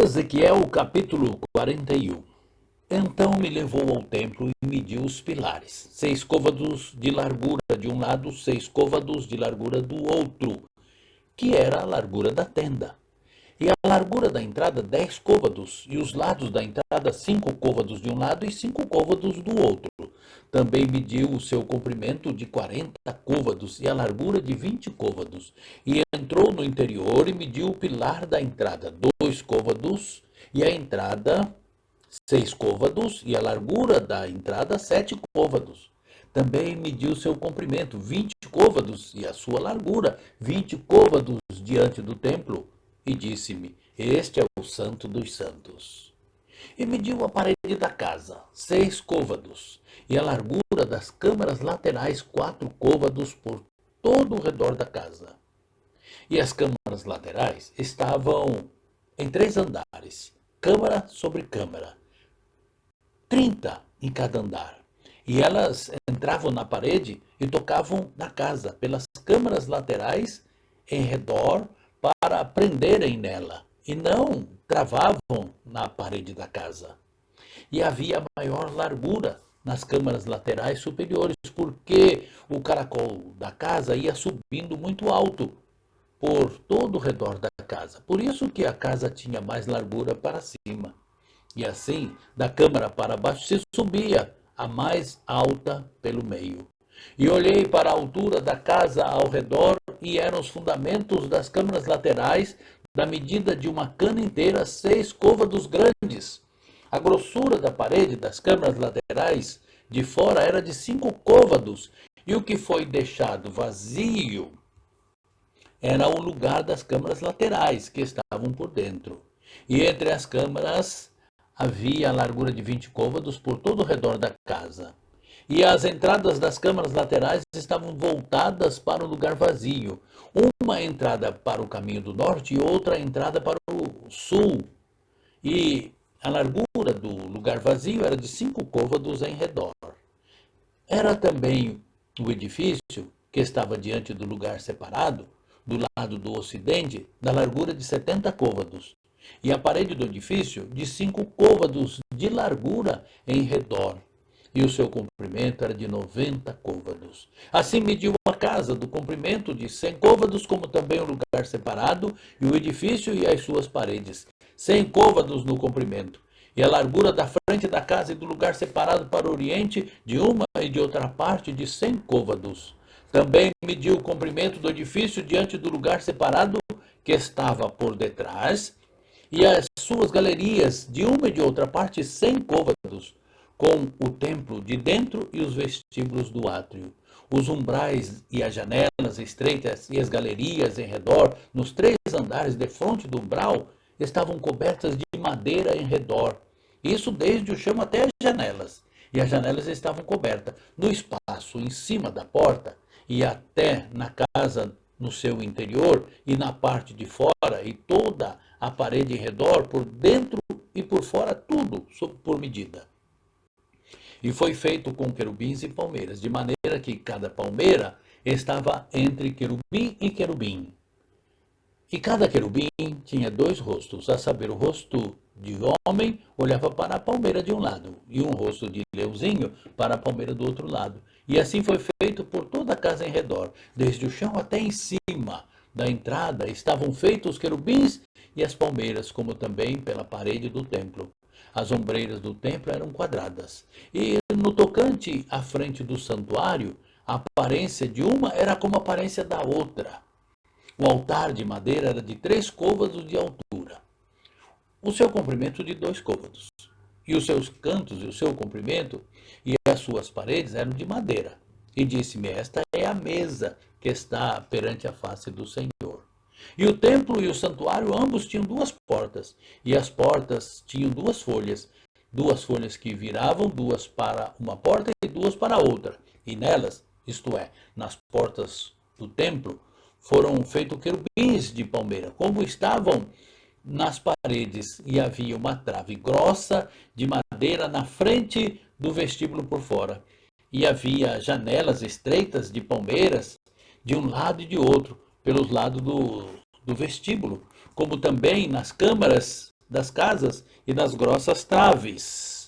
Ezequiel capítulo 41. Então me levou ao templo e mediu os pilares, 6 côvados de largura de um lado, 6 côvados de largura do outro, que era a largura da tenda. E a largura da entrada, 10 côvados, e os lados da entrada, 5 côvados de um lado e 5 côvados do outro. Também mediu o seu comprimento de 40 côvados e a largura de 20 côvados. E entrou no interior e mediu o pilar da entrada, 2 côvados, e a entrada, 6 côvados, e a largura da entrada, 7 côvados. Também mediu seu comprimento, 20 côvados, e a sua largura, 20 côvados diante do templo. E disse-me: Este é o Santo dos Santos. E mediu a parede da casa, 6 côvados, e a largura das câmaras laterais, 4 côvados por todo o redor da casa. E as câmaras laterais estavam em 3 andares, câmara sobre câmara, 30 em cada andar. E elas entravam na parede e tocavam na casa pelas câmaras laterais em redor para prenderem nela, e não travavam na parede da casa. E havia maior largura nas câmaras laterais superiores, porque o caracol da casa ia subindo muito alto por todo o redor da casa. Por isso que a casa tinha mais largura para cima. E assim, da câmara para baixo se subia a mais alta pelo meio. E olhei para a altura da casa ao redor, e eram os fundamentos das câmaras laterais, da medida de uma cana inteira, 6 côvados grandes. A grossura da parede das câmaras laterais de fora era de 5 côvados, e o que foi deixado vazio era o lugar das câmaras laterais, que estavam por dentro. E entre as câmaras havia a largura de 20 côvados por todo o redor da casa. E as entradas das câmaras laterais estavam voltadas para o lugar vazio. Uma entrada para o caminho do norte e outra entrada para o sul. E a largura do lugar vazio era de 5 côvados em redor. Era também o edifício, que estava diante do lugar separado, do lado do ocidente, da largura de 70 côvados, e a parede do edifício de 5 côvados de largura em redor, e o seu comprimento era de 90 côvados. Assim mediu a casa do comprimento de 100 côvados, como também o lugar separado, e o edifício e as suas paredes, 100 côvados no comprimento. E a largura da frente da casa e do lugar separado para o oriente, de uma e de outra parte, de 100 côvados. Também mediu o comprimento do edifício diante do lugar separado que estava por detrás, e as suas galerias, de uma e de outra parte, 100 côvados, com o templo de dentro e os vestíbulos do átrio. Os umbrais e as janelas estreitas e as galerias em redor, nos 3 andares defronte do umbral, estavam cobertas de madeira em redor. Isso desde o chão até as janelas. E as janelas estavam cobertas. No espaço em cima da porta e até na casa no seu interior e na parte de fora e toda a parede em redor, por dentro e por fora, tudo por medida. E foi feito com querubins e palmeiras, de maneira que cada palmeira estava entre querubim e querubim. E cada querubim tinha 2 rostos, a saber, o rosto de homem olhava para a palmeira de um lado, e um rosto de leãozinho para a palmeira do outro lado. E assim foi feito por toda a casa em redor, desde o chão até em cima da entrada estavam feitos os querubins e as palmeiras, como também pela parede do templo. As ombreiras do templo eram quadradas. E no tocante à frente do santuário, a aparência de uma era como a aparência da outra. O altar de madeira era de 3 côvados de altura, o seu comprimento de 2 côvados, e os seus cantos e o seu comprimento e as suas paredes eram de madeira. E disse-me: Esta é a mesa que está perante a face do Senhor. E o templo e o santuário ambos tinham 2 portas, e as portas tinham 2 folhas que viravam, 2 para uma porta e 2 para a outra. E nelas, isto é, nas portas do templo, foram feitos querubins de palmeira, como estavam nas paredes, e havia uma trave grossa de madeira na frente do vestíbulo por fora. E havia janelas estreitas de palmeiras de um lado e de outro, pelos lados do vestíbulo, como também nas câmaras das casas e nas grossas traves.